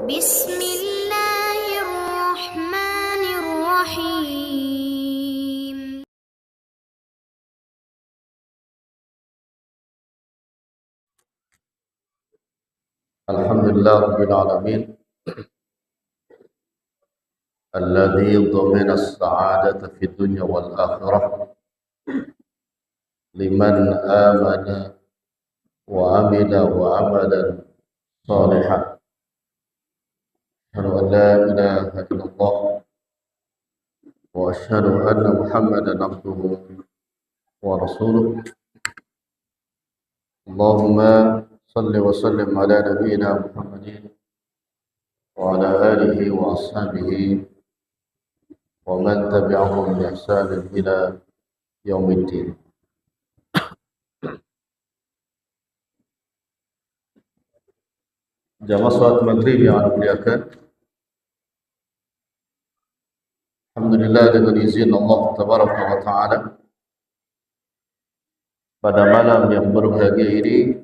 بسم الله الرحمن الرحيم. الحمد لله رب العالمين الذي ضمن السعادة في الدنيا والآخرة لمن آمن وعمل وعملا صالحا. أشهد أن لا إله إلا الله وأشهد أن محمدا عبده ورسوله. اللهم صل وسلم على نبينا محمد وعلى آله وأصحابه ومن تبعهم بإحسان إلى يوم الدين. Jamaah salat maghrib yang saya muliakan, alhamdulillah dengan izin Allah tabaraka wa taala, pada malam yang berbahagia ini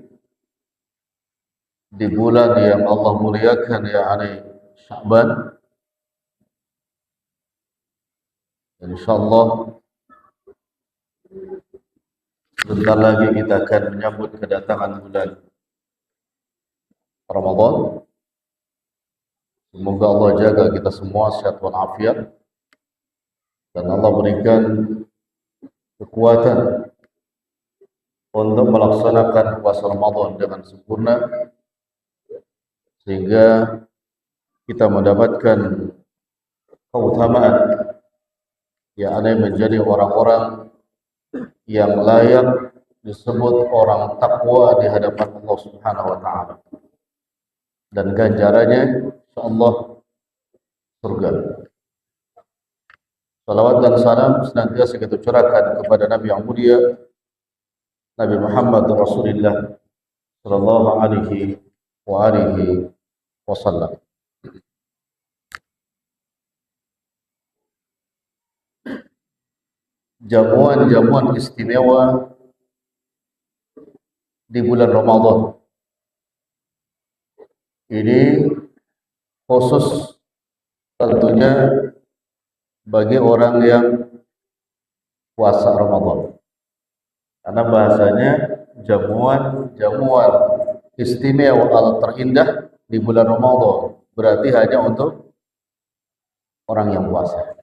di bulan yang Allah muliakan, yakni Sya'ban, insyaallah sebentar lagi kita akan menyambut kedatangan bulan Ramadan. Semoga Allah jaga kita semua sehat walafiat dan Allah berikan kekuatan untuk melaksanakan puasa Ramadan dengan sempurna sehingga kita mendapatkan keutamaan yang ada menjadi orang-orang yang layak disebut orang takwa di hadapan Allah Subhanahu wa taala. Dan ganjarannya insyaallah surga. Salawat dan salam senantiasa kita curahkan kepada Nabi yang mulia, Nabi Muhammad Rasulullah sallallahu alaihi wasallam. Jamuan-jamuan istimewa di bulan Ramadan ini khusus tentunya bagi orang yang puasa Ramadan, karena bahasanya jamuan-jamuan istimewa atau terindah di bulan Ramadan berarti hanya untuk orang yang puasa.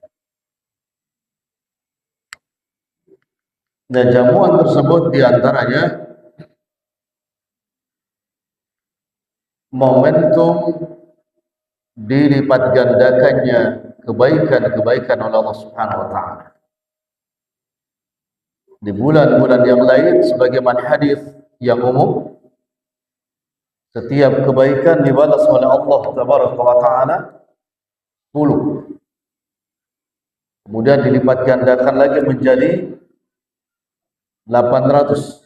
Dan jamuan tersebut diantaranya momentum dilipat gandakannya kebaikan-kebaikan oleh Allah Subhanahu wa taala. Di bulan-bulan yang lain sebagaimana hadis yang umum, setiap kebaikan dibalas oleh Allah Tabaraka wa taala 10. Kemudian dilipat gandakan lagi menjadi 800.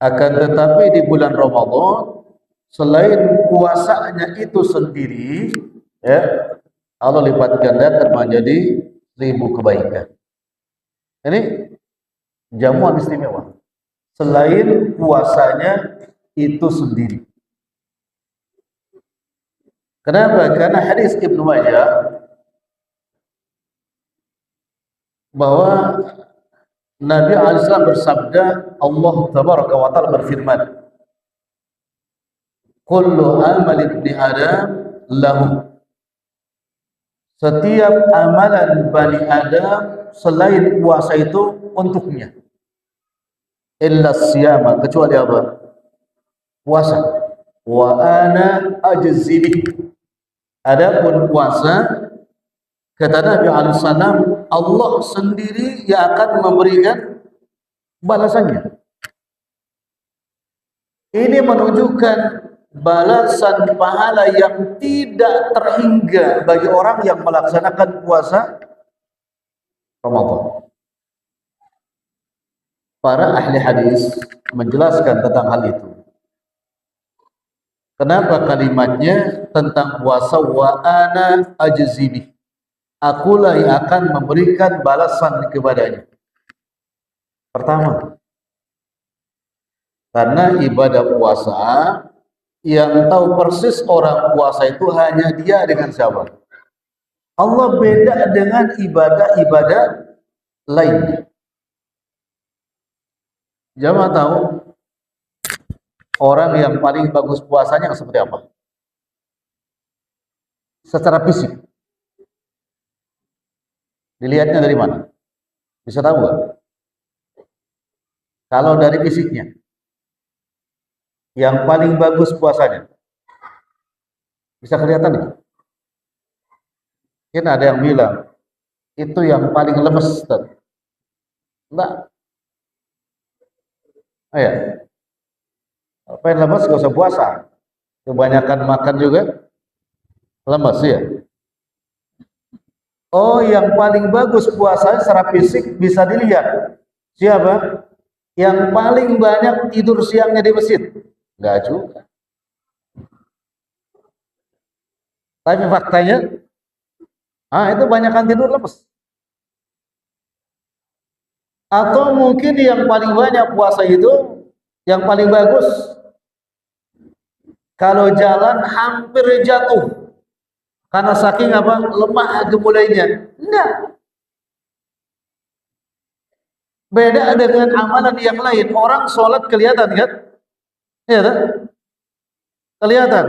Akan tetapi di bulan Ramadan, selain puasanya itu sendiri, ya, Allah lipat gandakan menjadi 1000 kebaikan. Ini jamuan istimewa. Selain puasanya itu sendiri. Kenapa? Karena hadis Ibnu Majah bahwa Nabi SAW bersabda, Allah Tabaraka wa Ta'ala berfirman, kullu amal ibni Adam lahu. Setiap amalan Bani Adam selain puasa itu untuknya. Illa siyama, kecuali apa? Puasa. Wa ana ajzi bih. Adapun puasa, kata Nabi SAW, Allah sendiri yang akan memberikan balasannya. Ini menunjukkan balasan pahala yang tidak terhingga bagi orang yang melaksanakan puasa Ramadan. Para ahli hadis menjelaskan tentang hal itu. Kenapa kalimatnya tentang puasa wa ana ajzi bih? Akulah yang akan memberikan balasan kepadanya. Pertama, karena ibadah puasa yang tahu persis orang puasa itu hanya dia dengan siapa. Allah beda dengan ibadah-ibadah lain. Jamaah tahu orang yang paling bagus puasanya seperti apa? Secara fisik. Dilihatnya dari mana? Bisa tahu nggak? Kalau dari fisiknya, yang paling bagus puasanya, bisa kelihatan nggak? Mungkin ada yang bilang itu yang paling lemes, Ustaz. Enggak. Ya. Apa yang lemes gak usah puasa. Kebanyakan makan juga lemes ya. Oh, yang paling bagus puasanya secara fisik bisa dilihat. Siapa? Yang paling banyak tidur siangnya di masjid. Enggak juga. Tapi faktanya, itu banyakkan tidur lemes. Atau mungkin yang paling banyak puasa itu, yang paling bagus, kalau jalan hampir jatuh. Karena saking apa? Lemah gemulainya. Enggak. Beda dengan amalan yang lain. Orang sholat kelihatan kan? Iya kan? Kelihatan.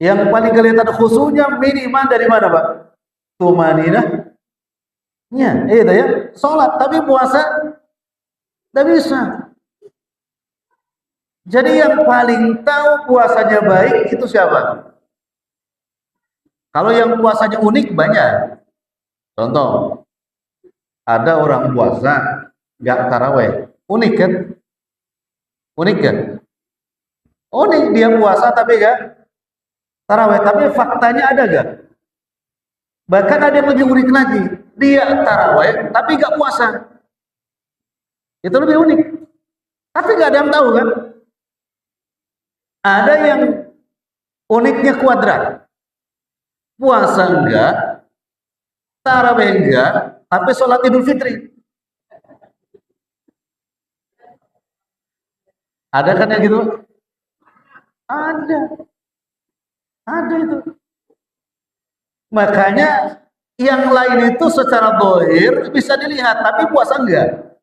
Yang paling kelihatan khusyuknya minimal dari mana, Pak? Tumaninah. Ya, itu ya. Sholat, tapi puasa tidak bisa. Jadi yang paling tahu puasanya baik itu siapa? Kalau yang puasanya unik banyak. Contoh, ada orang puasa nggak taraweh, unik kan? Unik kan? Unik, dia puasa tapi nggak taraweh. Tapi faktanya ada nggak? Bahkan ada yang lebih unik lagi, dia taraweh tapi nggak puasa. Itu lebih unik. Tapi nggak ada yang tahu kan? Ada yang uniknya kuadrat, puasa enggak, taraweh enggak, tapi sholat Idul Fitri. Ada kan yang gitu? Ada. Ada itu. Makanya yang lain itu secara dohir bisa dilihat, tapi puasa enggak.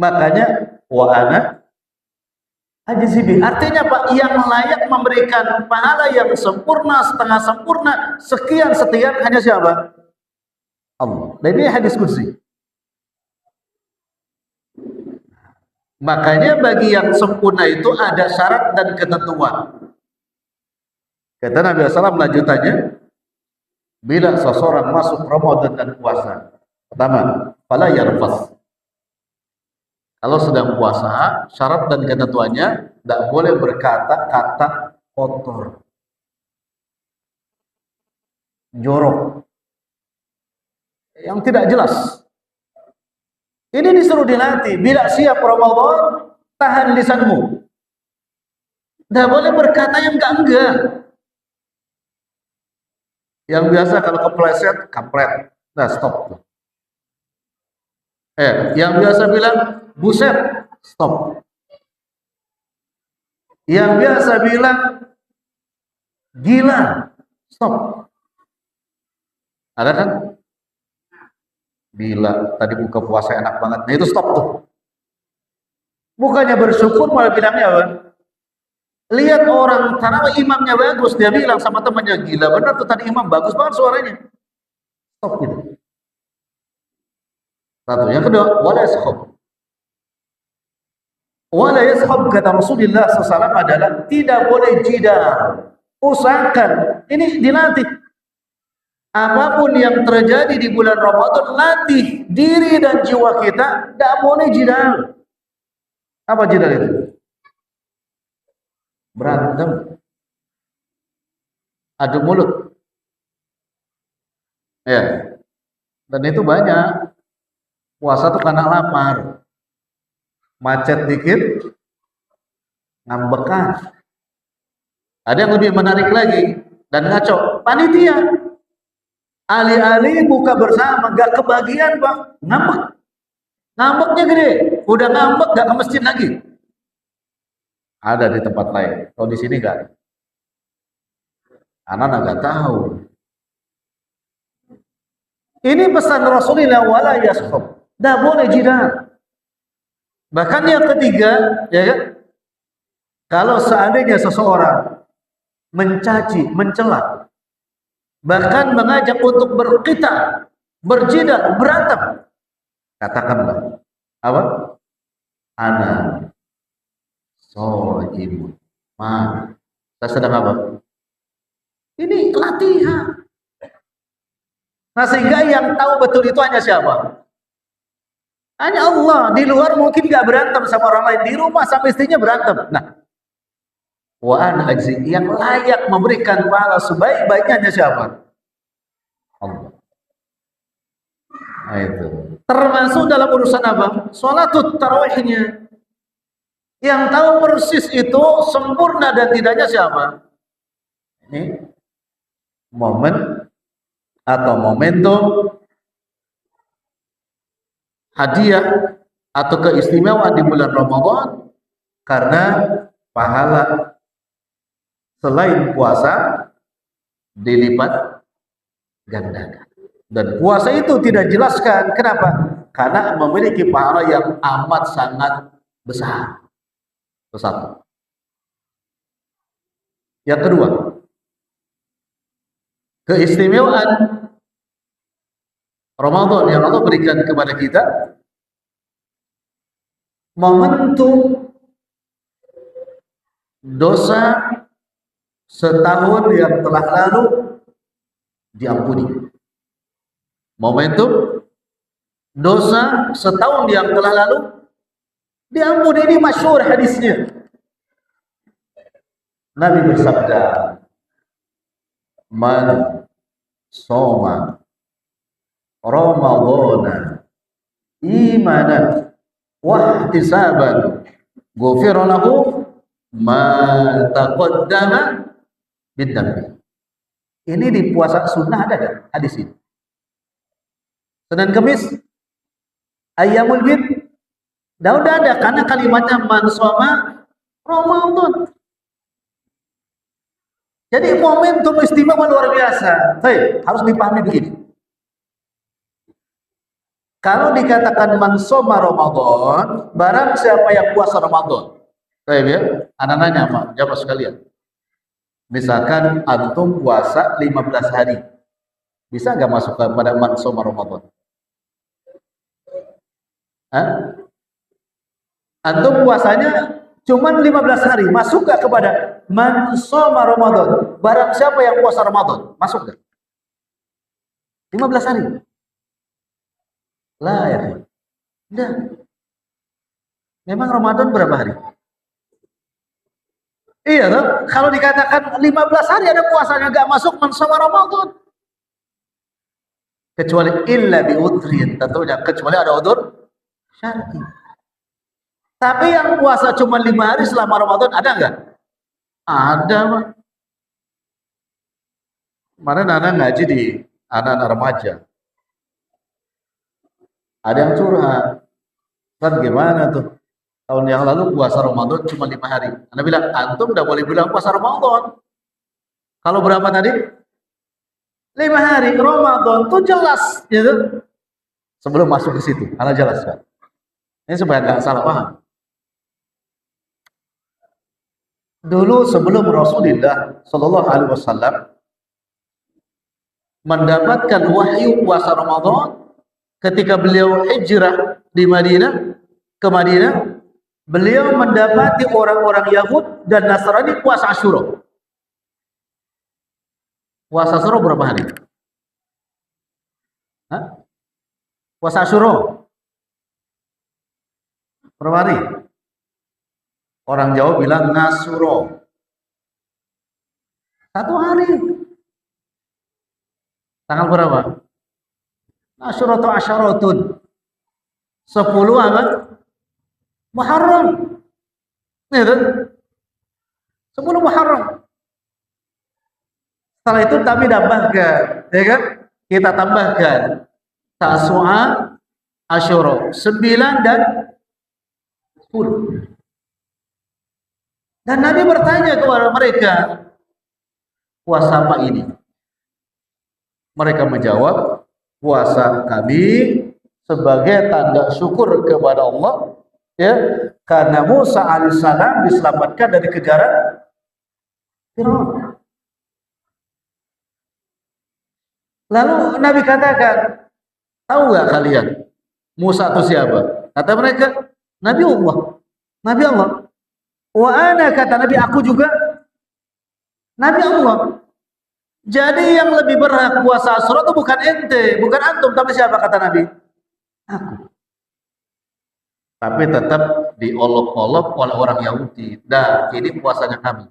Makanya wa'ana ajzibi. Artinya Pak, yang layak memberikan pahala yang sempurna, setengah sempurna, sekian hanya siapa? Allah. Dan ini hadis qudsi. Makanya bagi yang sempurna itu ada syarat dan ketentuan. Kata Nabi SAW lanjutannya, bila seseorang masuk Ramadan dan puasa, pertama, fala yarfas. Kalau sedang puasa, syarat dan ketentuannya tidak boleh berkata-kata kotor, jorok, yang tidak jelas. Ini disuruh dilatih. Bila siap Ramadan, tahan lisanmu. Tidak boleh berkata yang enggak. Yang biasa kalau kepleset, kampret. Nah, stop. Yang biasa bilang buset, stop. Yang biasa bilang gila, stop. Ada kan? Gila, tadi buka puasa enak banget. Nah itu stop tuh. Bukannya bersyukur malah bilangnya apa? Lihat orang tarawih imamnya bagus, dia bilang sama temannya, gila benar tuh tadi imam bagus banget suaranya. Stop gitu. Satu. Yang kedua, wala yaskhab. Wala yaskhab kata Rasulullah SAW adalah tidak boleh jidal. Usahakan. Ini dilatih. Apapun yang terjadi di bulan Ramadan, latih diri dan jiwa kita, tidak boleh jidal. Apa jidal itu? Berantem, adu mulut. Ya. Dan itu banyak. Puasa tuh karena lapar. Macet dikit, ngambekan. Ada yang lebih menarik lagi dan ngaco. Panitia. Alih-alih buka bersama, gak kebagian Pak, ngambek. Ngambeknya gede, udah ngambek gak ke masjid lagi. Ada di tempat lain. Kalau di sini enggak. Anak enggak tahu. Ini pesan Rasulullah wala yaskhab. Enggak boleh jidal. Bahkan yang ketiga, ya kan? Kalau seandainya seseorang mencaci, mencela, bahkan mengajak untuk berqital, berjidal, berantem, katakanlah apa? Ana shaimun. Kita sedang apa? Ini latihan. Nah, sehingga yang tahu betul itu hanya siapa? Hanya Allah. Di luar mungkin gak berantem sama orang lain, di rumah sama istrinya berantem. Nah, wa ana ajzi, yang layak memberikan pahala sebaik-baiknya hanya siapa? Allah. Nah, itu. Termasuk dalam urusan apa? Salatut tarawihnya. Yang tahu persis itu sempurna dan tidaknya siapa? Ini momen atau momentum hadiah atau keistimewaan di bulan Ramadan, karena pahala selain puasa dilipat gandakan. Dan puasa itu tidak jelaskan kenapa? Karena memiliki pahala yang amat sangat besar. Itu satu. Yang kedua, keistimewaan Ramadan yang Allah berikan kepada kita, momentum dosa setahun yang telah lalu diampuni. Momentum dosa setahun yang telah lalu diampuni. Ini masyhur hadisnya. Nabi bersabda, man soma Ramadana imanan wa ihtisaban ghufira lahu ma taqaddama min dhanbi. Ini di puasa sunnah ada enggak hadis ini? Senin Kamis, Ayyamul Bid, udah ada karena kalimatnya man shoma Ramadan. Jadi momentum istimewa luar biasa. Baik, harus dipahami begini. Kalau dikatakan man shoma Ramadan, barang siapa yang puasa Ramadan. Baik ya, anak nanya Pak, jawab sekalian. Misalkan antum puasa 15 hari. Bisa enggak masuk kepada man shoma Ramadan? Hah? Antum puasanya cuma 15 hari, masuk gak kepada man shoma Ramadan? Barang siapa yang puasa Ramadan, masuk gak? 15 hari? Lah ya, enggak. Memang Ramadan berapa hari? Iya toh, kalau dikatakan 15 hari ada puasanya gak masuk man shoma Ramadan. Kecuali illa bi udhrin, tentunya kecuali ada udzur syar'i. Tapi yang puasa cuma 5 hari selama Ramadan ada enggak? Ada, Pak. Kemarin anak ngaji di anak-anak remaja. Ada yang curhat. Kan gimana tuh? Tahun yang lalu puasa Ramadan cuma 5 hari. Anak bilang, antum udah boleh bilang puasa Ramadan. Kalau berapa tadi? 5 hari. Ramadan tuh jelas, gitu. Sebelum masuk ke situ, anak jelaskan. Ini supaya nggak salah paham. Dulu sebelum Rasulullah Shallallahu Alaihi Wasallam mendapatkan wahyu puasa Ramadan, ketika beliau hijrah di Madinah ke Madinah, beliau mendapati orang-orang Yahud dan Nasrani puasa Asyura. Puasa Asyura berapa hari? Hah? Puasa Asyura berapa hari? Orang Jawa bilang Ngasuro. 1 hari. Tanggal berapa? Asyuratu asyaratun. 10 apa? Muharram. Itu. 10 Muharram. Setelah itu kami tambahkan, ya kan? Kita tambahkan Tasu'a, Asyura, 9 dan 10. Dan Nabi bertanya kepada mereka, puasa apa ini? Mereka menjawab, puasa kami sebagai tanda syukur kepada Allah, ya, karena Musa alaihissalam diselamatkan dari kejaran Firaun. Lalu Nabi katakan, tahu nggak kalian Musa itu siapa? Kata mereka, Nabi Allah. Nabi Allah. Wa ana, kata Nabi, aku juga Nabi Allah. Jadi yang lebih berhak puasa Asyura itu bukan ente, bukan antum, tapi siapa, kata Nabi? Aku. Tapi tetap diolok-olok oleh orang Yahudi. Dah, ini puasanya kami.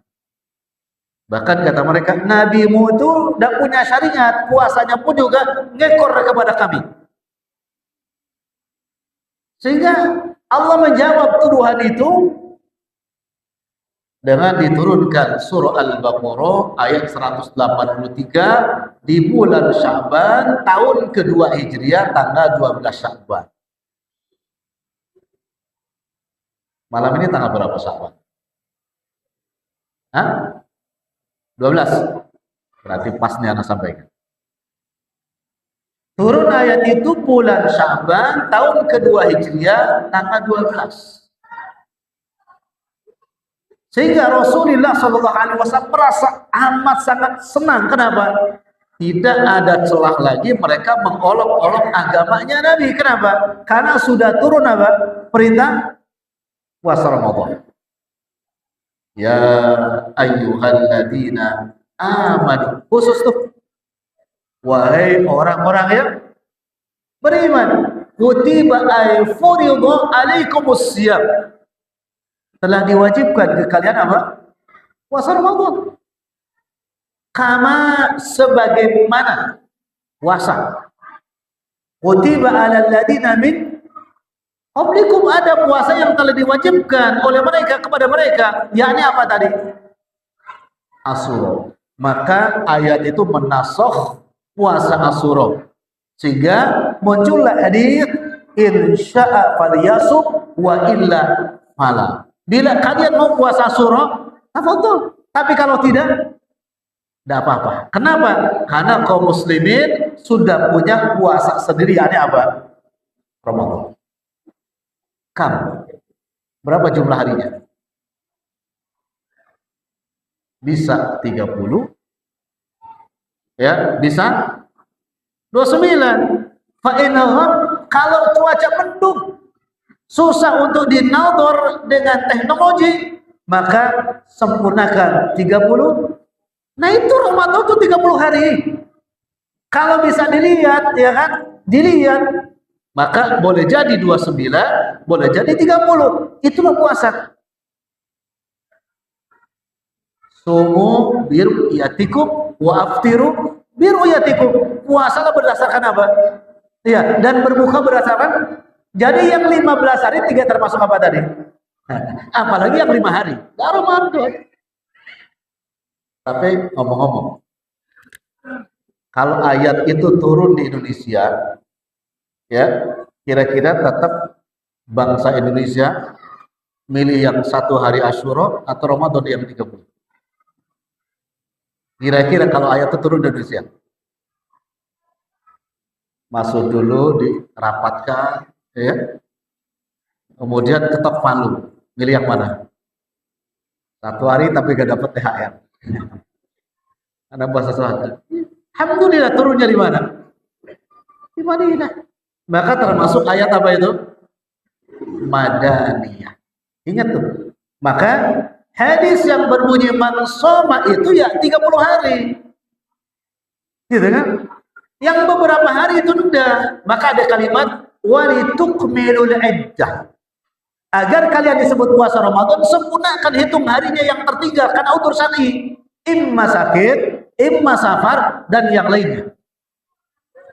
Bahkan kata mereka, nabimu itu tidak punya syariat, puasanya pun juga ngekor kepada kami. Sehingga Allah menjawab tuduhan itu dengan diturunkan surah Al-Baqarah ayat 183 di bulan Sya'ban tahun kedua Hijriah tanggal 12 Sya'ban. Malam ini tanggal berapa Sya'ban? Hah? 12. Berarti pas nih anak sampaikan. Turun ayat itu bulan Sya'ban tahun kedua Hijriah tanggal 12. Sehingga Rasulullah SAW merasa amat sangat senang. Kenapa? Tidak ada celah lagi mereka mengolok-olok agamanya Nabi. Kenapa? Karena sudah turun apa? Perintah puasa Ramadan. Ya ayyuhalladzina amanu. Khusus tuh, wahai orang-orang yang beriman, kutiba ay furiḍa alaikumus syiyam. Telah diwajibkan ke kalian apa? Puasa Ramadan. Kama, sebagaimana puasa. Kutiba alal ladzina min qablikum, ada puasa yang telah diwajibkan oleh mereka kepada mereka. Yakni apa tadi? Asyura. Maka ayat itu menasakh puasa Asyura. Sehingga muncullah hadis in syaa falyasum wa illa fala. Bila kalian mau puasa Asyura, tafadhol. Tapi kalau tidak apa-apa. Kenapa? Karena kaum muslimin sudah punya puasa sendiri. Yakni apa? Ramadan. Kamu berapa jumlah harinya? Bisa 30, ya, bisa 29. Fa'inahum, kalau cuaca mendung, susah untuk dinador dengan teknologi, maka sempurnakan 30. Nah itu Ramadan itu 30 hari. Kalau bisa dilihat, ya kan, dilihat, maka boleh jadi 29, boleh jadi 30. Itulah puasa. Sumu biru'yatikum wa aftiru biru'yatikum. Puasalah berdasarkan apa? Ya, dan berbuka berdasarkan. Jadi yang 15 hari tidak termasuk apa tadi? Apalagi yang 5 hari. Ramadan. Tapi ngomong-ngomong, kalau ayat itu turun di Indonesia, ya, kira-kira tetap bangsa Indonesia milih yang 1 hari Asyura atau Ramadan yang 30? Kira-kira kalau ayat itu turun di Indonesia, masuk dulu, dirapatkan, ya, kemudian tetap malu, milih yang mana? 1 hari tapi gak dapat THR. Ada bahasa Selatan. Alhamdulillah, turunnya di mana? Di Madinah. Maka termasuk ayat apa itu? Madaniyah. Ingat tuh. Maka hadis yang berbunyi man shoma itu ya 30 hari. Gitu kan? Yang beberapa hari itu udah. Maka ada kalimat walitukmilul iddah. Agar kalian disebut puasa Ramadan, sempurnakan hitung harinya yang tertinggal karena utur syar'i, imma sakit, imma safar, dan yang lainnya.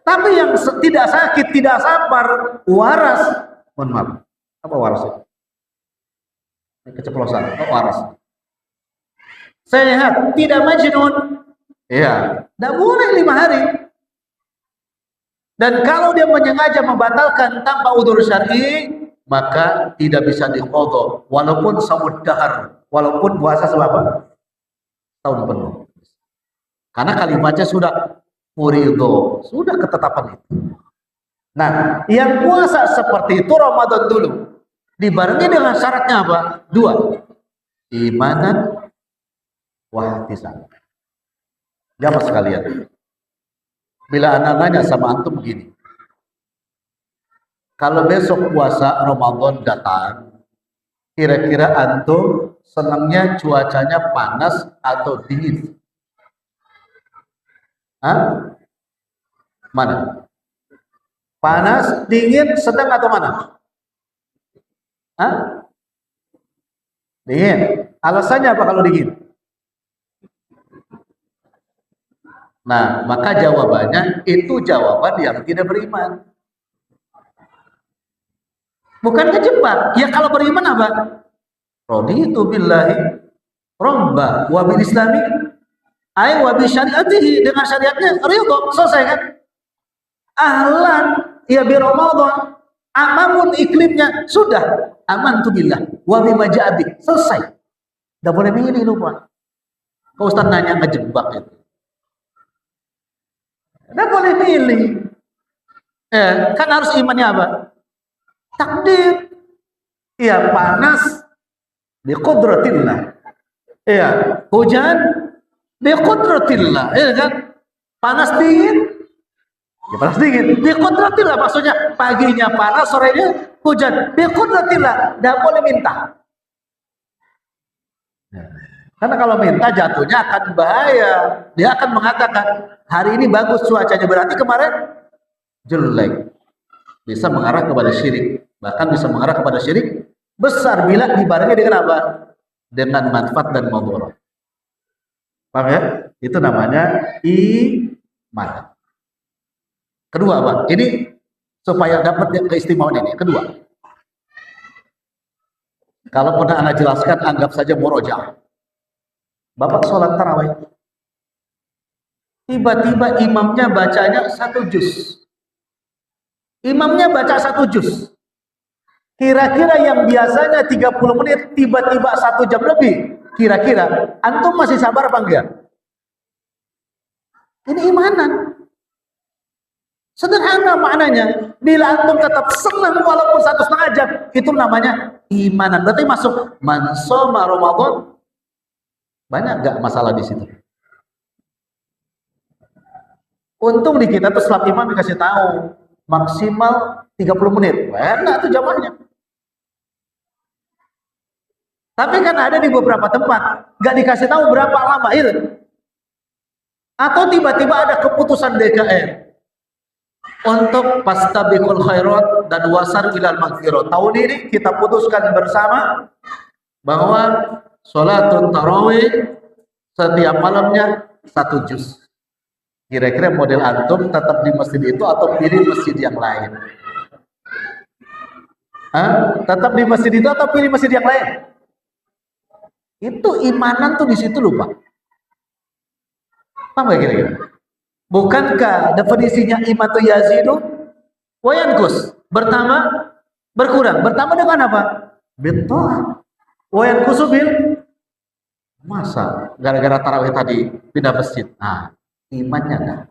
Tapi yang tidak sakit, tidak safar, waras, mohon maaf, apa waras itu? Keceplosan, apa waras? Sehat, tidak majnun, ya, tidak boleh 5 hari. Dan kalau dia menyengaja membatalkan tanpa udzur syar'i, maka tidak bisa diqadha walaupun samud dahar. walaupun puasa selama tahun penuh. Karena kalimatnya sudah furido, sudah ketetapan itu. Nah, yang puasa seperti itu Ramadan dulu dibarengi dengan syaratnya apa? 2, imanan wahtisaban. Jamaah sekalian, bila anak nanya sama antum begini, kalau besok puasa Ramadan datang, kira-kira antum senangnya cuacanya panas atau dingin? Hah? Mana? Panas, dingin, sedang atau mana? Hah? Dingin. Alasannya apa kalau dingin? Nah, maka jawabannya itu jawaban yang tidak beriman. Bukan kejebak. Ya kalau beriman apa? Raditu billahi robba wa bil islami ay wa bi syariatihi, dengan syariatnya ridho, selesai kan? Ahlan ya bi Ramadan, apapun iklimnya sudah amantu billah wa bima ja'a bi, selesai. Enggak boleh milih lupa. Kalau Ustaz nanya ngejebak itu. Enggak boleh milih. Kan harus imannya apa? Takdir. Iya, panas bi qudratillah. Iya, hujan bi qudratillah. Iya kan? Panas dingin. Ya panas dingin. Bi qudratillah, maksudnya paginya panas, sorenya hujan. Bi qudratillah. Enggak boleh minta. Karena kalau minta jatuhnya akan bahaya. Dia akan mengatakan hari ini bagus cuacanya, berarti kemarin jelek. Bisa mengarah kepada syirik. Bahkan bisa mengarah kepada syirik besar bila dibarengi dengan apa? Dengan manfaat dan mudarat. Paham ya? Itu namanya iman. Kedua, Bang. Ini supaya dapat keistimewaan ini. Kedua, kalau pernah Anda jelaskan, anggap saja murojaah. Bapak sholat tarawih, tiba-tiba imamnya bacanya 1 juz. Imamnya baca 1 juz. Kira-kira yang biasanya 30 menit, tiba-tiba 1 jam lebih. Kira-kira, antum masih sabar apa enggak? Ini imanan. Sederhana maknanya. Bila antum tetap senang walaupun 1,5 jam, itu namanya imanan. Berarti masuk man shoma Ramadan. Banyak gak masalah di situ? Untung di kita tuh setelah imam dikasih tahu maksimal 30 menit. Enak tuh jamaahnya. Tapi kan ada di beberapa tempat gak dikasih tahu berapa lama itu. Atau tiba-tiba ada keputusan DKR untuk fastabiqul khairat dan wasar ilal maghfirah. Tahun ini kita putuskan bersama bahwa sholatul tarawih setiap malamnya 1 juz. Kira-kira model antum tetap di masjid itu atau pilih masjid yang lain? Tetap di masjid itu atau pilih masjid yang lain? Itu imanan tuh di situ lupa. Paham gak kira-kira? Bukankah definisinya iman itu yazidu wa yanqus? Bertambah, berkurang. Bertambah dengan apa? Betul. Wa yanqusu bil, masa gara-gara tarawih tadi pindah masjid. Nah, imannya enggak.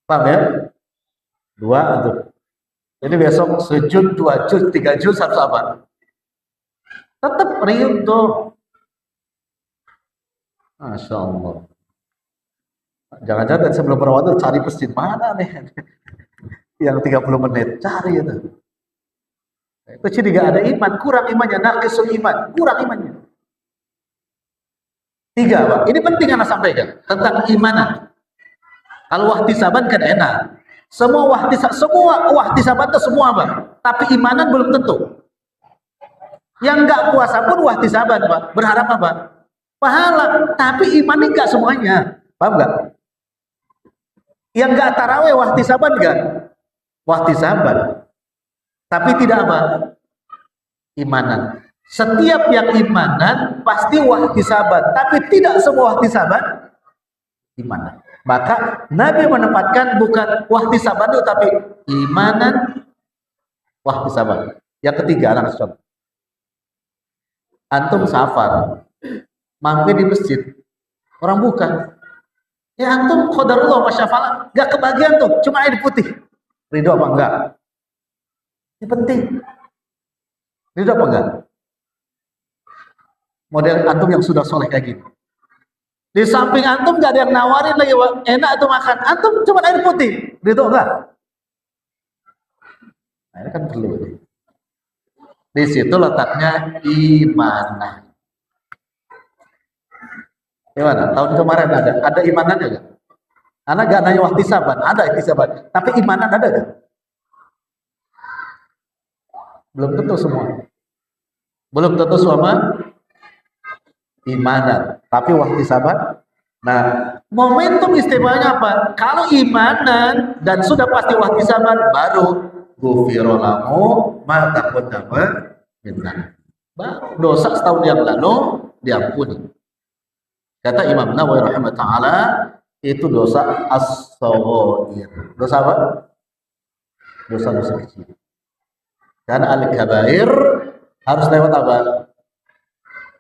Paham ya? 2 untuk. Jadi besok sujud 2 juz, 3 juz harus apa? Tetap ridho. Masya Allah. Jangan-jangan sebelum Ramadan cari masjid mana nih yang 30 menit, cari itu. Itu jadi gak ada iman, kurang imannya, naqisul iman, kurang imannya. 3, Pak. Ini penting Anda sampaikan tentang imanan. Kalau wahtisaban kan enak. Semua wahtisaban itu semua, Pak. Tapi imanan belum tentu. Yang enggak puasa pun wahtisaban, Pak. Berharap apa? Pahala. Tapi iman ini enggak semuanya. Paham enggak? Yang enggak tarawih wahtisaban enggak? Wahtisaban. Tapi tidak apa? Imanan. Setiap yang imanan pasti wahtisaban, tapi tidak semua wahtisaban imanan. Maka Nabi menempatkan bukan wahtisaban itu, tapi imanan wahtisaban. Yang ketiga, anak contoh. Antum safar, mampir di masjid, orang buka. Ya antum qadarullah masyafa'ala, nggak kebagian tuh, cuma air putih. Ridho apa enggak? Ini penting. Ridho apa enggak? Model antum yang sudah soleh kayak gini. Di samping antum nggak ada yang nawarin lagi, enak tuh makan. Antum cuma air putih, ridho enggak? Nah, ini kan perlu. Di situ letaknya imanah. Gimana? Tahun kemarin ada imanannya nggak? Anak gak nanya wahtisaban, ada ihtisaban. Tapi imanan ada nggak? Belum tentu semua. Belum tentu semua imanan. Tapi wahtisaban. Nah, momentum istimewanya apa? Kalau imanan dan sudah pasti wahtisaban, baru ghufira lahu ma taqaddama min dzanbi. Dosa setahun yang lalu diampuni. Kata Imam Nawawi rahimahullah taala, itu dosa as-shaghair. Dosa apa? Dosa-dosa kecil. Dan al-kabair harus lewat apa?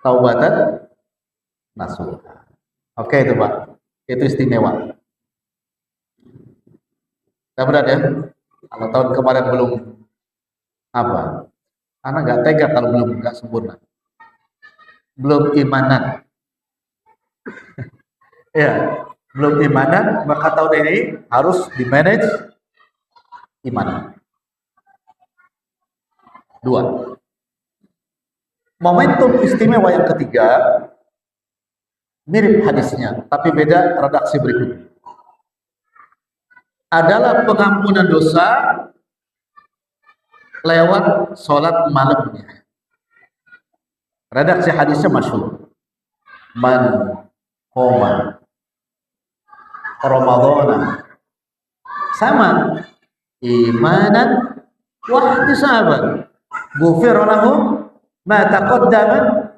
Taubatan nasuha. Oke itu Pak. Itu istimewa. Kemudian ya, kalau tahun kemarin belum apa? Anak nggak tega kalau belum nggak sempurna. Belum imanan. Ya, belum imanan, maka tahun ini harus di-manage imanan. 2. Momentum istimewa yang ketiga, mirip hadisnya, tapi beda redaksi berikut. Adalah pengampunan dosa lewat sholat malamnya. Redaksi hadisnya masyhur. Man qoma Ramadhana sama imanan wa ihtisaban ghufira lahu ma taqaddama.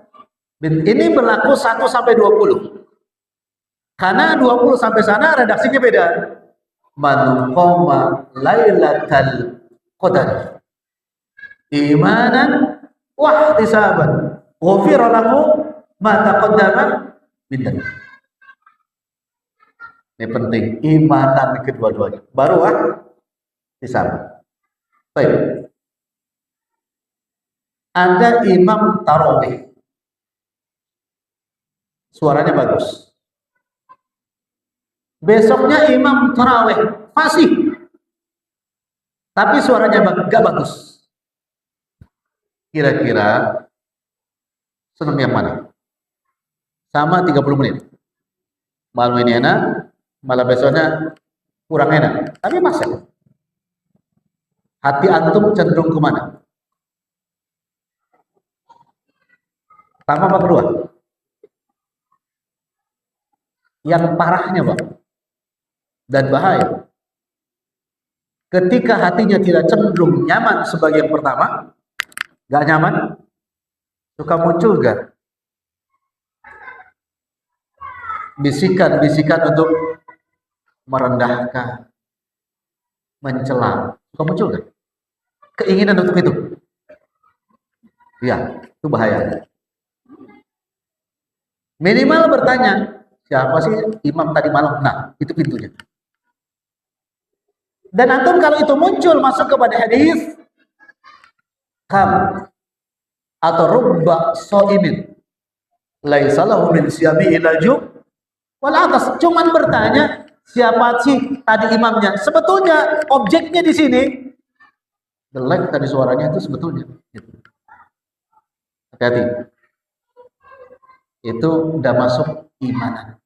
Ini berlaku 1 sampai 20. Karena 20 sampai sana redaksinya beda. Man qoma lailatal qadar imanan wa ihtisaban ghufira lahu ma taqaddama min dzanbi. Ini penting, imanan kedua-duanya. Baru ihtisaban. Baik. Ada imam tarawih. Suaranya bagus. Besoknya imam tarawih fasih. Tapi suaranya gak bagus. Kira-kira senang yang mana? Sama 30 menit. Malam ini enak, malah besoknya kurang enak. Tapi masa? Hati antum cenderung kemana? Pertama apa kedua? Yang parahnya Pak, dan bahaya, ketika hatinya tidak cenderung nyaman sebagai yang pertama, gak nyaman, suka muncul gak bisikan-bisikan untuk merendahkan, mencela, suka muncul gak keinginan untuk itu? Ya, itu bahaya. Minimal bertanya, siapa sih imam tadi malam? Nah, itu pintunya. Dan antum kalau itu muncul masuk kepada hadis kam atau rubba shaimin laisa lahu min siyami illa ju' wal atas. Cuman bertanya siapa sih tadi imamnya? Sebetulnya objeknya di sini jelek tadi suaranya itu sebetulnya. Hati-hati. Itu udah masuk imanan.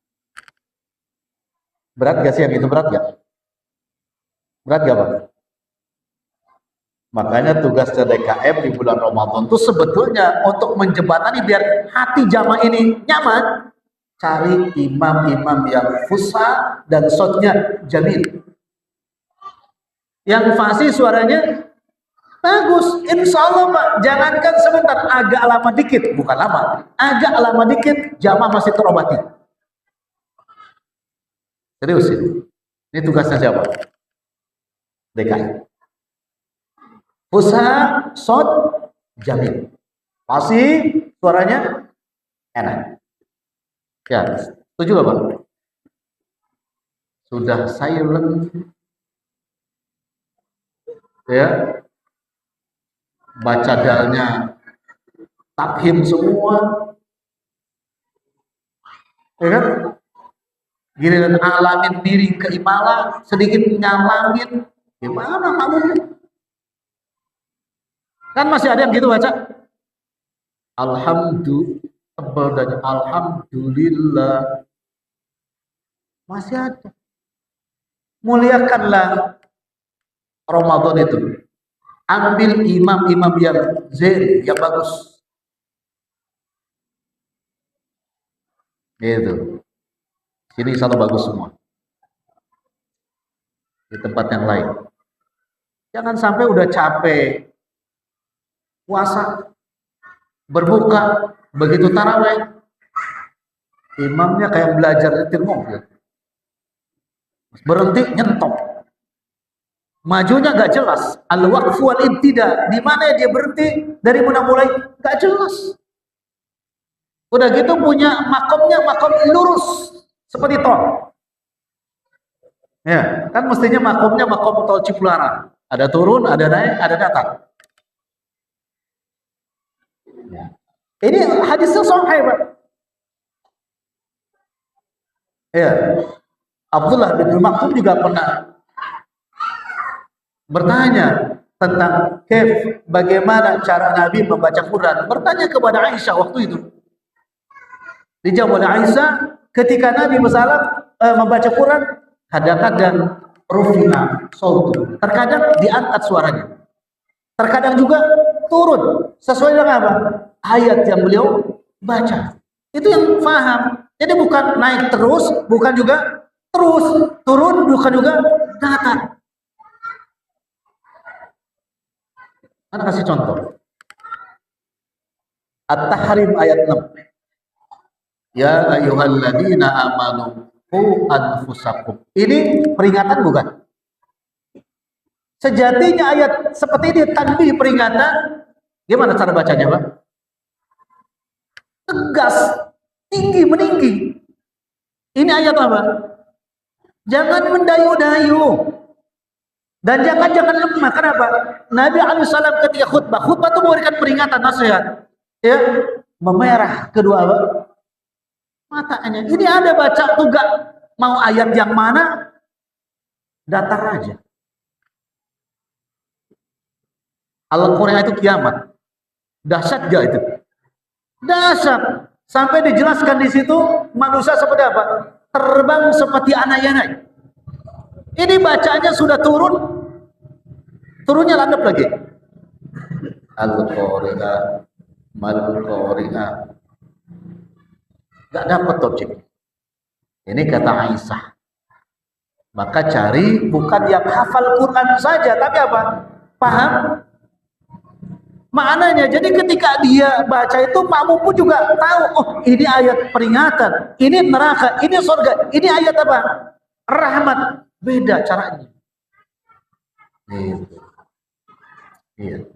Berat gak sih yang itu? Berat gak? Berat gak Pak? Makanya tugas DKM di bulan Ramadan itu sebetulnya untuk menjembatani biar hati jamaah ini nyaman. Cari imam-imam yang fusha dan shotnya jamil. Yang fasih suaranya bagus. Insya Allah Pak, jangankan sebentar, agak lama dikit, bukan lama, agak lama dikit jamaah masih terobati. Serius ini. Ini tugasnya siapa? DKI. Fusha, shot, jamil. Fasih, suaranya enak. Ya, setuju nggak Bang? Sudah silent, ya, baca dalnya takhim semua, ya kan? Giliran alamin miring ke imala, sedikit nyalamin, gimana kamu? Kan masih ada yang gitu baca. Alhamdulillah, masih ada. Muliakanlah Ramadan itu. Ambil imam-imam yang zen, yang bagus. Gitu. Sini selalu bagus semua. Di tempat yang lain. Jangan sampai udah capek puasa, berbuka, begitu taraweh, imamnya kayak belajar nyetir mobil. Berhenti nyentok. Majunya gak jelas. Al-waqfu wal ibtida. Di mana dia berhenti, dari mana mulai, gak jelas. Udah gitu punya makomnya makom lurus seperti tol. Ya, kan mestinya makomnya makom tol Cipularang. Ada turun, ada naik, ada datang. Ya. Ini hadisnya sahih, Pak. Ya. Abdullah bin Maktum juga pernah bertanya tentang bagaimana cara Nabi membaca Quran. Bertanya kepada Aisyah waktu itu. Dijawab oleh Aisyah, ketika Nabi membaca Quran, kadang-kadang rufina sautu, terkadang diangkat suaranya, terkadang juga turun sesuai dengan apa? Ayat yang beliau baca. Itu yang paham. Jadi bukan naik terus, bukan juga terus turun, bukan juga datar. Anda kasih contoh. At-Tahrim ayat 6. Ya ayyuhalladzina amanu qu anfusakum. Ini peringatan bukan? Sejatinya ayat seperti ini tanbih peringatan. Gimana cara bacanya, Pak? Tegas, tinggi meninggi. Ini ayat apa? Jangan mendayu-dayu. Dan jangan lemah. Kenapa? Nabi alaihissalam ketika khutbah itu memberikan peringatan, nasihat. Ya, memerah kedua apa? Matanya. Ini ada baca tuh gak mau ayat yang mana, datar aja. Al-Quran itu kiamat. Dahsyat gak itu? Dahsyat. Sampai dijelaskan di situ manusia seperti apa? Terbang seperti anak-anak. Ini bacanya sudah turun, turunnya landap lagi. Al-Qari'ah, Mal-Qari'ah. Gak dapat objek. Ini kata Aisyah. Maka cari bukan yang hafal Quran saja, tapi apa? Paham maknanya. Jadi ketika dia baca itu, makmum pun juga tahu, oh ini ayat peringatan, ini neraka, ini surga, ini ayat apa? Rahmat. Beda caranya. Gitu. Iya.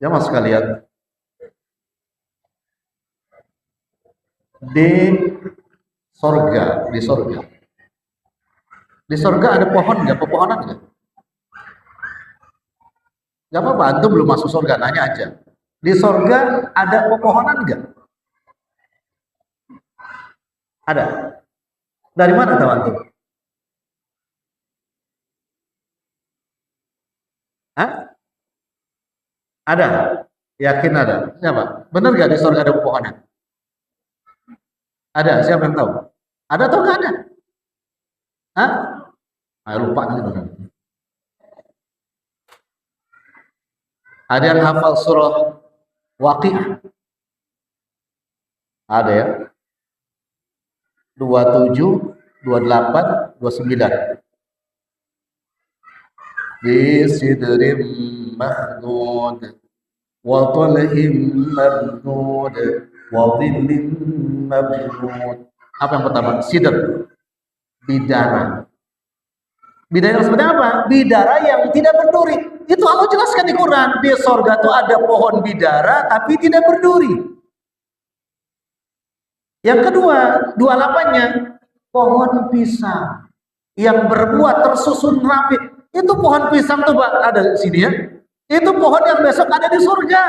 Ya mas sekalian, di sorga, di sorga ada pohon nggak? Pepohonan nggak? Gak apa-apa, antum belum masuk sorga, nanya aja. Di sorga ada pepohonan nggak? Ada. Dari mana tahu antum? Hah? Ada. Yakin ada? Siapa? Benar nggak di sorga ada pepohonan? Ada. Siapa yang tahu? Ada atau nggak ada? Hah? Ayo lupa gitu. Ada yang hafal surah Waqiah? Ada ya? 27, 28, 29. Bi sidrim mahdud wa talhim mamdud wa dhillin mamdud. Apa yang pertama? Sidr, bidara. Bidara yang seperti apa? Bidara yang tidak berduri. Itu Allah jelaskan di Quran. Di sorga itu ada pohon bidara tapi tidak berduri. Yang kedua, 28-nya, pohon pisang yang berbuah tersusun rapi. Itu pohon pisang tuh Pak, ada di sini ya. Itu pohon yang besok ada di surga.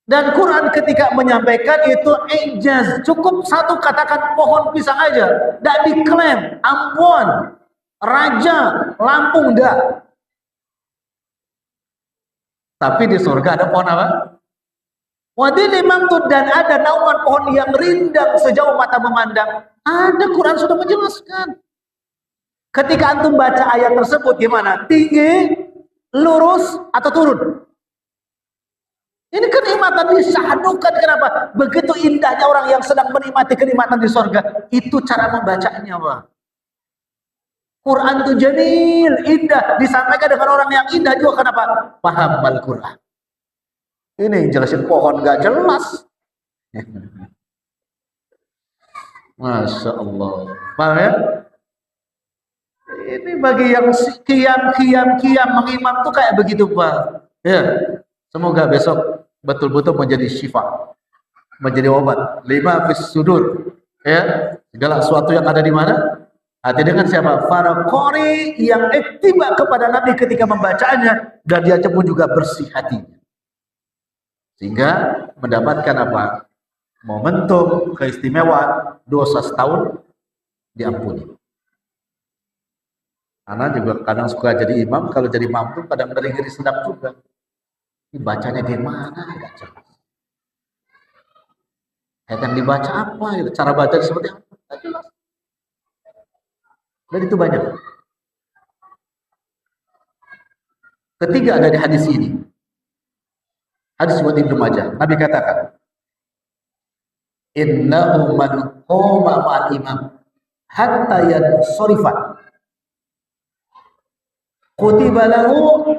Dan Quran ketika menyampaikan itu ijaz, cukup satu katakan pohon pisang aja, tidak diklaim Ambon, Raja, Lampung, enggak. Tapi di surga ada pohon apa? Wadil mamtud, dan ada naungan pohon yang rindang sejauh mata memandang. Ada, Quran sudah menjelaskan. Ketika antum baca ayat tersebut gimana? Tinggi, lurus, atau turun? Ini kenikmatan disahadukan. Kenapa? Begitu indahnya orang yang sedang menikmati kenikmatan di surga. Itu cara membacanya, Pak. Quran itu jamil, indah. Disampaikan dengan orang yang indah juga. Kenapa? Paham Al-Quran. Ini jelasin pohon gak jelas. Masya Allah. Paham ya? Ini bagi yang kiam mengimam tuh kayak begitu, Pak. Ya. Semoga besok betul-betul menjadi syifa, menjadi obat. 5 fis sudur, ya, segala sesuatu yang ada di mana. Hati dengan siapa? Para qori yang ittiba kepada Nabi ketika membacanya, dan dia pun juga bersih hatinya, sehingga mendapatkan apa? Momentum keistimewaan dosa setahun diampuni. Karena juga kadang suka jadi imam, kalau jadi imam tuh kadang ngeri-ngeri sedap juga. Dibacanya di mana? Tidak jelas. Yang dibaca apa? Cara baca seperti apa? Tidak jelas. Dan itu banyak. Ketiga dari hadis ini. Hadis riwayat Ibnu Majah. Nabi katakan, "Innahu man qama ma'al imam hatta yansarifa kutiba lahu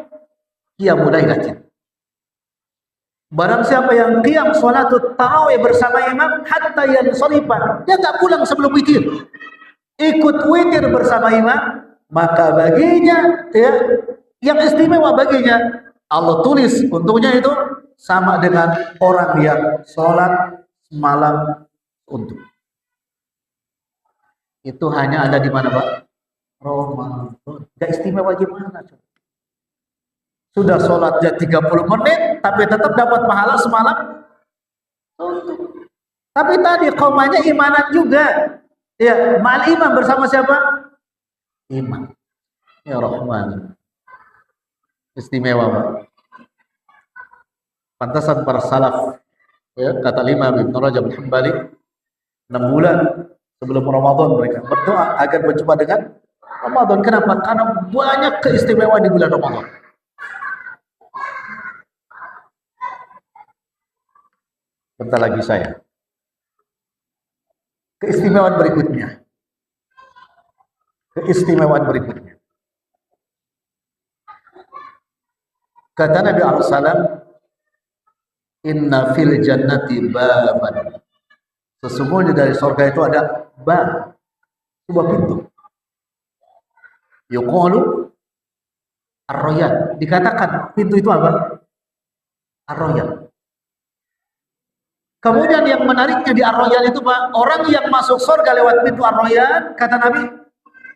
qiyamul lailatin." Barang siapa yang qiyam salatut tarawih bersama imam hatta yansarifa, dia tak pulang sebelum witir, ikut witir bersama imam, maka baginya ya, yang istimewa baginya Allah tulis untuknya itu sama dengan orang yang sholat semalam untuk. Itu hanya ada di mana, Pak? Ramadan. Gak istimewa gimana? Sudah sholatnya 30 menit, tapi tetap dapat pahala semalam untuk. Tapi tadi komanya imanan juga. Ya, ma'al imam bersama siapa? Imam. Ya Rahman. Istimewa, Pak. Pantasan para salaf, ya, kata Imam Ibnu Rajab Al-Hambali, 6 bulan sebelum Ramadan mereka berdoa agar berjumpa dengan Ramadan. Kenapa? Karena banyak keistimewaan di bulan Ramadan. Bentar lagi saya. Keistimewaan berikutnya. Keistimewaan berikutnya. Kata Nabi SAW, "Inna fil jannati baban." Sesungguhnya dari surga itu ada bab, sebuah pintu. Yuqalu ar-rayyan. Dikatakan pintu itu apa? Ar-rayyan. Kemudian yang menariknya di ar-rayyan itu, Pak, orang yang masuk surga lewat pintu ar-rayyan, kata Nabi,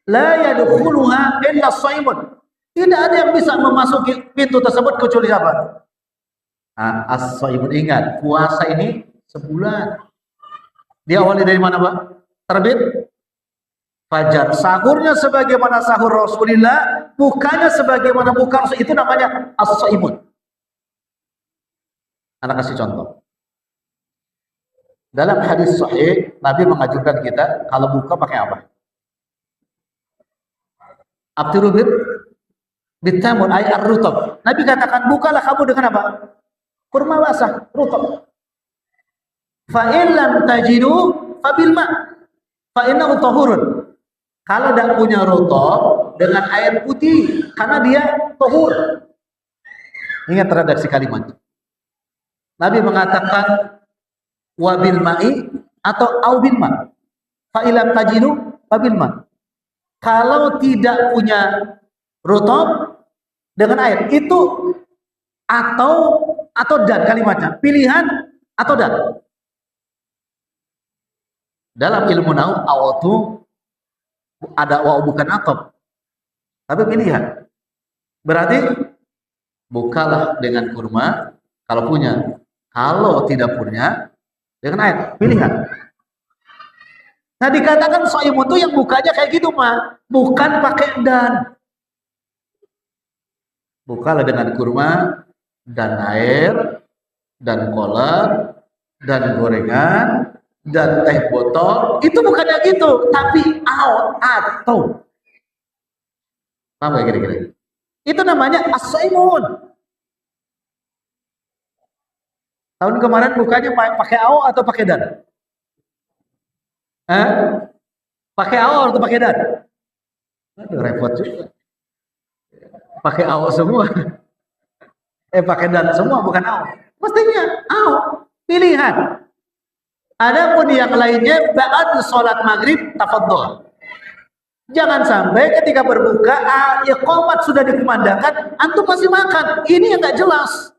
la yadkhuluha illa shaimun. Tidak ada yang bisa memasuki pintu tersebut kecuali siapa? As-shaimun. Ingat, puasa ini sebulan. Dia awalnya dari mana, Pak? Terbit fajar. Sahurnya sebagaimana sahur Rasulullah, bukanya sebagaimana buka Rasul. Itu namanya as-shaimun. Anak kasih contoh. Dalam hadis sahih, Nabi mengajarkan kita kalau buka pakai apa? Abtiru bitamur ay ar-rutab. Nabi katakan bukalah kamu dengan apa? Kurma basah, rutab. Fa in lam tajidu fa bil ma. Fa innahu tahurun. Kalau tidak punya rutab, dengan air putih karena dia tahur. Ingat redaksi kalimat. Nabi mengatakan wabil ma'i atau au bil ma. Fa ilam tajidu wabil ma. Kalau tidak punya rutub dengan air itu atau dan kalimatnya pilihan atau dan. Dalam ilmu nahwu aw itu ada waw bukan atau, tapi pilihan. Berarti bukalah dengan kurma kalau punya, kalau tidak punya dengan air, pilihan. Nah dikatakan shaimun itu yang bukanya kayak gitu mah, bukan pakai dan. Bukalah dengan kurma dan air dan kolak dan gorengan dan teh botol, itu bukannya gitu, tapi atau. Paham gak kira-kira? Itu namanya as-shaimun. Tahun kemarin bukanya pakai au atau pakai dan? Pakai au atau pakai dan? Aduh, repot juga. Pakai au semua. Pakai dan semua, bukan au. Mestinya au, pilihan. Adapun yang lainnya ba'ad sholat maghrib tafadhol. Jangan sampai ketika berbuka iqamat sudah dikumandangkan antum masih makan. Ini yang nggak jelas.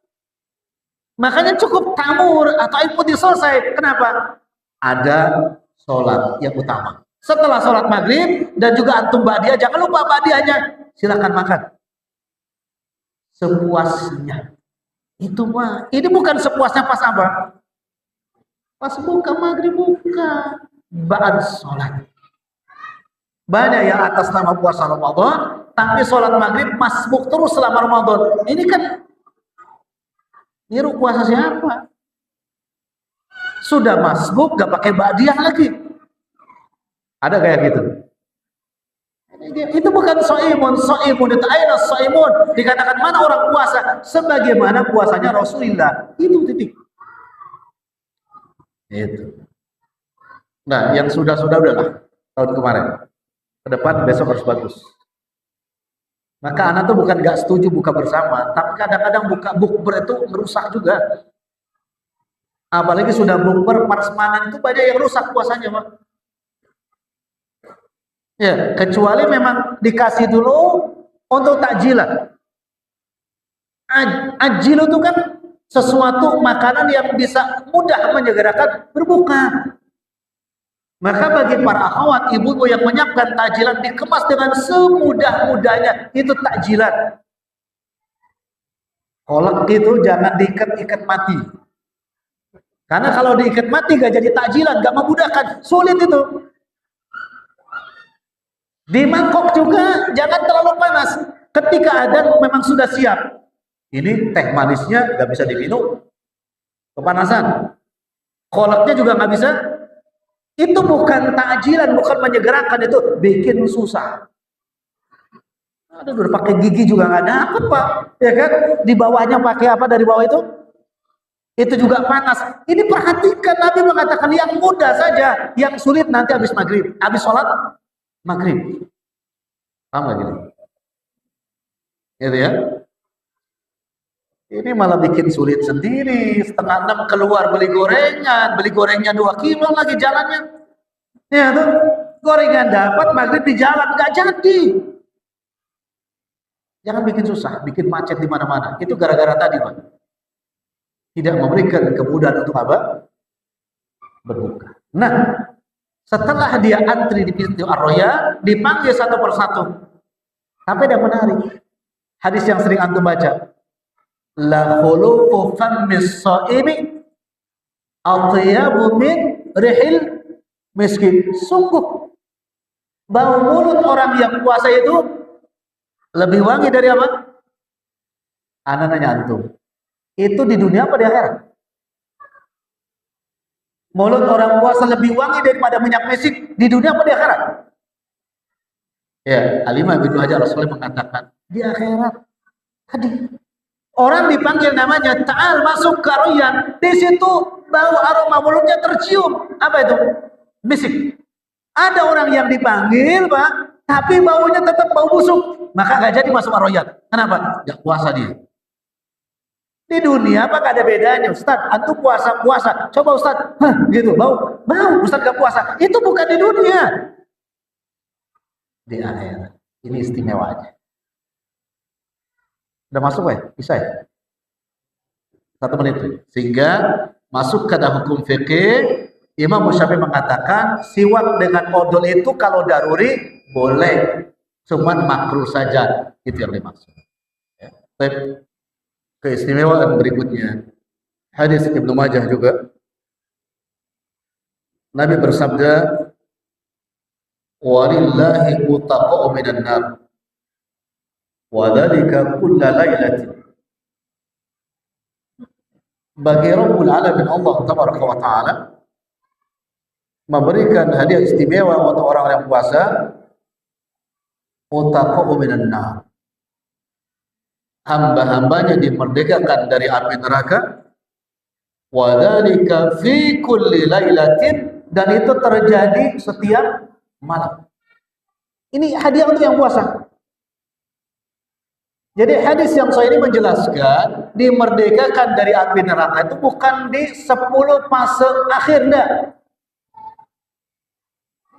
Makanya cukup tamur atau air putih selesai. Kenapa? Ada sholat yang utama. Setelah sholat maghrib dan juga antum ba'diyah, jangan lupa ba'diyahnya. Silakan makan sepuasnya. Itu mah. Ini bukan sepuasnya pas apa? Pas buka maghrib, buka ba'ad sholat. Banyak yang atas nama puasa Ramadan, tapi sholat maghrib masbuk terus selama Ramadan. Ini kan niru puasa siapa? Sudah masbuk, gak pakai ba'diyah lagi. Ada kayak gitu? Itu bukan shaimun. Shaimun itu aina shaimun. Dikatakan mana orang puasa? Sebagaimana puasanya Rasulullah. Itu titik. Itu. Nah, yang sudah-sudah udahlah tahun kemarin. Ke depan besok harus bagus. Maka anak tuh bukan gak setuju buka bersama, tapi kadang-kadang buka bukber itu merusak juga. Apalagi sudah bukber prasmanan itu banyak yang rusak puasanya, Pak. Ya, kecuali memang dikasih dulu untuk takjilan. Ajil itu kan sesuatu makanan yang bisa mudah menyegerakan berbuka. Maka bagi para akhwat, ibu-ibu yang menyiapkan takjilan, dikemas dengan semudah-mudahnya, itu takjilan. Kolak itu jangan diikat-ikat mati. Karena kalau diikat mati gak jadi takjilan, gak memudahkan, sulit itu. Di mangkok juga jangan terlalu panas. Ketika adzan memang sudah siap. Ini teh manisnya gak bisa diminum, kepanasan. Kolaknya juga gak bisa. Itu bukan takjilan, bukan menyegerakan, itu bikin susah. Aduh, udah pakai gigi juga nggak dapet, Pak. Ya kan? Di bawahnya pakai apa dari bawah itu? Itu juga panas. Ini perhatikan, Nabi mengatakan yang mudah saja, yang sulit nanti habis maghrib, habis sholat maghrib. Paham gak gitu? Gitu ya? Ini malah bikin sulit sendiri. 5:30 keluar beli gorengnya 2 kilo lagi jalannya. Ya tuh, gorengan dapat, maghrib di jalan nggak jadi. Jangan bikin susah, bikin macet di mana-mana. Itu gara-gara tadi, Pak. Tidak memberikan kemudahan untuk apa? Berbuka. Nah, setelah dia antri di pintu Ar-Royan, dipanggil satu persatu. Sampai dia menarik. Hadis yang sering antum baca. La khulufu fammis shaimi atyabu min rihil miskin. Sungguh bau mulut orang yang puasa itu lebih wangi dari apa? Ana nanya antum, itu di dunia apa di akhirat? Mulut orang puasa lebih wangi daripada minyak misik di dunia apa di akhirat? Ya, Alimah bin Hajar Rasulullah mengatakan di akhirat. Tadi orang dipanggil namanya, ta'al masuk ke Ar-Royan. Di situ bau aroma mulutnya tercium. Apa itu? Misik. Ada orang yang dipanggil, Pak, tapi baunya tetap bau busuk. Maka gak jadi masuk Ar-Royan. Kenapa? Gak puasa dia. Di dunia apa gak ada bedanya? Ustaz, antum puasa. Coba Ustaz, gitu, bau. Ustaz gak puasa. Itu bukan di dunia. di akhirat. Ini istimewanya. Udah masuk ya? Bisa ya? 1 menit. Sehingga masuk ke dalam hukum fikih, Imam Syafi'i mengatakan siwak dengan odol itu kalau daruri boleh, cuman makruh saja. Itu yang dimaksud. Ya. Baik. Keistimewaan berikutnya, hadis Ibnu Majah juga. Nabi bersabda, "Walillahi utaqa'u minan nar, wa dzalika kulla lailatin." Bagi Rabbul Alamin Allah Tabaraka wa Ta'ala memberikan hadiah istimewa untuk orang yang puasa, utaqa'u minan nar. Hamba-hambanya dimerdekakan dari api neraka, wa dzalika fi kulli lailatin, dan itu terjadi setiap malam. Ini hadiah untuk yang puasa. Jadi hadis yang saya ini menjelaskan dimerdekakan dari api neraka itu bukan di 10 fase akhir, enggak.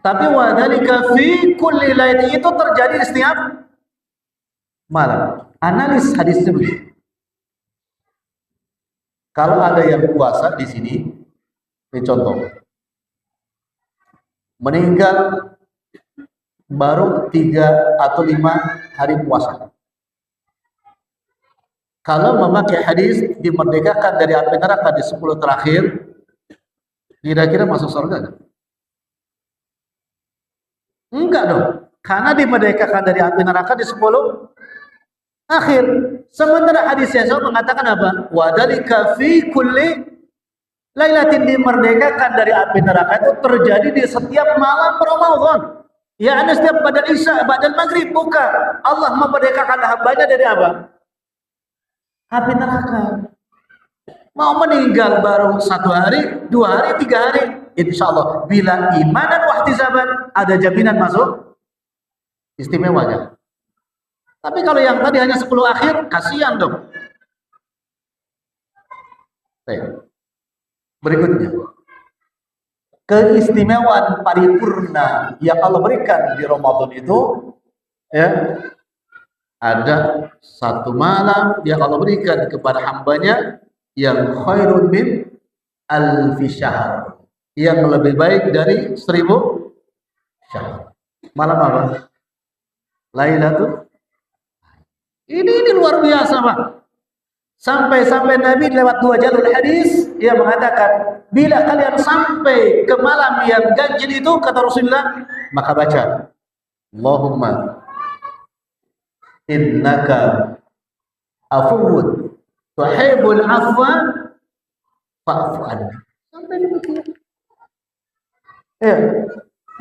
Tapi wa dzalika fi kulli lailatin, itu terjadi di setiap malam. Analis hadisnya begini. Kalau ada yang puasa di sini, ini contoh, meninggal baru 3 atau 5 hari puasa. Kalau memakai hadis dimerdekakan dari api neraka di 10 terakhir, kira-kira masuk surga kan? Enggak dong, karena dimerdekakan dari api neraka di 10 akhir. Sementara hadis yang mengatakan apa? Wa dzalika fi kulli lailatin, dimerdekakan dari api neraka itu terjadi di setiap malam Ramadan. Ya, ada setiap pada Isya, pada Maghrib, bukan. Allah memerdekakan hambanya dari apa? Api neraka. Mau meninggal baru 1 hari, 2 hari, 3 hari, insya Allah bila iman dan wahtisaban ada jaminan masuk istimewanya. Tapi kalau yang tadi hanya 10 akhir, kasihan dong. Berikutnya, keistimewaan paripurna yang Allah berikan di Ramadan itu, ya, ada 1 malam yang Allah berikan kepada hambanya yang khairun min alfi syahr, yang lebih baik dari 1000 syahr. Malam apa? Lailatul. Ini luar biasa, Pak. Sampai Nabi lewat 2 jalur hadis, ia mengatakan, bila kalian sampai ke malam yang ganjil itu, kata Rasulullah, maka baca, Allahumma innaka afuwun tuhibbul afwa fa'fu anni. Sampai demikian. Ya.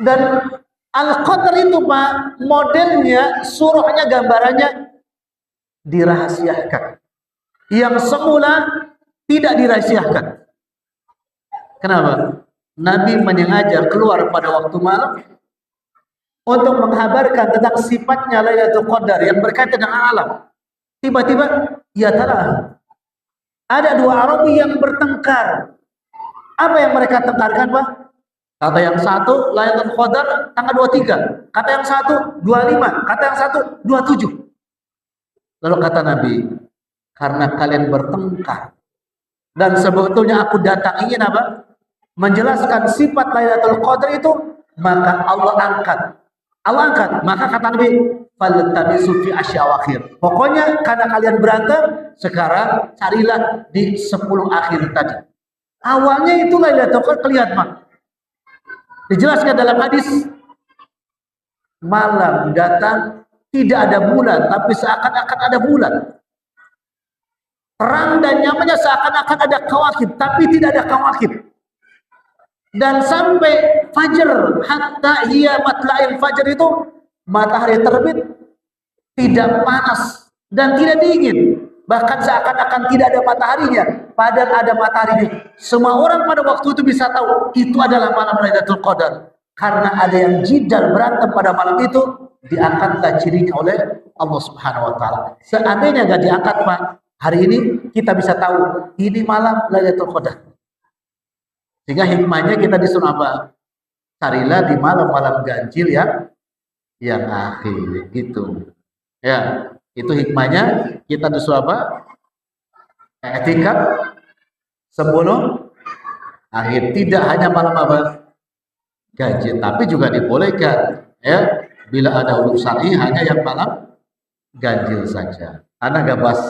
Dan Al-Qadr itu, Pak, modelnya, surahnya, gambarannya dirahasiakan. Yang semula tidak dirahasiakan. Kenapa? Nabi menyengaja keluar pada waktu malam untuk menghabarkan tentang sifatnya Lailatul Qadar yang berkaitan dengan alam. Tiba-tiba, ya taala, ada 2 Arabi yang bertengkar. Apa yang mereka tengkarkan, Pak? Kata yang satu, Lailatul Qadar tanggal 23. Kata yang satu, 25. Kata yang satu, 27. Lalu kata Nabi, karena kalian bertengkar, dan sebetulnya aku datang ingin apa? Menjelaskan sifat Lailatul Qadar itu, maka Allah angkat. Maka kata Nabi, faltabisu fi asyawakhir. Pokoknya karena kalian berantem, sekarang carilah di 10 akhir tadi. Awalnya itu Lailatul Qadar kelihatan, Pak. Dijelaskan dalam hadis, malam datang tidak ada bulan, tapi seakan-akan ada bulan. Terang dan nyamannya seakan-akan ada kawakib, tapi tidak ada kawakib. Dan sampai fajar, hatta hiya matla'il fajar itu, matahari terbit, tidak panas dan tidak dingin. Bahkan seakan-akan tidak ada mataharinya, padahal ada mataharinya. Semua orang pada waktu itu bisa tahu, itu adalah malam Lailatul Qadar. Karena ada yang jidal berantem pada malam itu, diangkatlah cirinya oleh Allah Subhanahu wa Ta'ala. Seandainya nggak diangkat, Pak, hari ini kita bisa tahu ini malam Lailatul Qadar. Sehingga hikmahnya kita disuruh apa? Carilah di malam-malam ganjil yang akhir gitu. Ya, itu hikmahnya kita disuruh apa? Etikad sebelum akhir. Tidak hanya malam apa? Ganjil, tapi juga dibolehkan ya bila ada ulum syar'i hanya yang malam ganjil saja. Anak gak bahas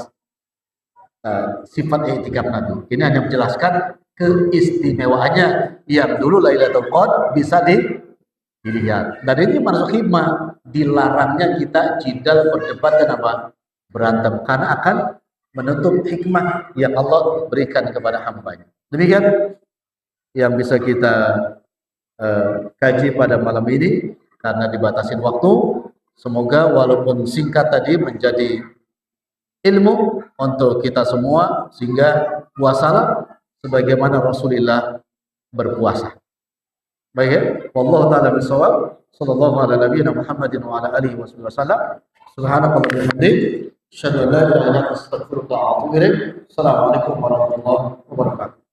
sifat i'tikaf Nabi. Ini hanya menjelaskan keistimewaannya yang dulu Lailatul Qadar bisa dilihat. Dan ini masuk hikmah, dilarangnya kita jidal berdebat dan apa? Berantem, karena akan menutup hikmah yang Allah berikan kepada hambanya. Demikian yang bisa kita kaji pada malam ini karena dibatasin waktu. Semoga walaupun singkat tadi menjadi ilmu untuk kita semua sehingga puasalah sebagaimana Rasulullah berpuasa. Baik ya, wallahu taala bisawab. Sallallahu ala nabiyyina Muhammadin wa ala alihi wasallam. Subhanakallahumma wa bihamdik, asyhadu an la ilaha illa anta astaghfiruka wa atubu ilaik. Assalamualaikum warahmatullahi wabarakatuh.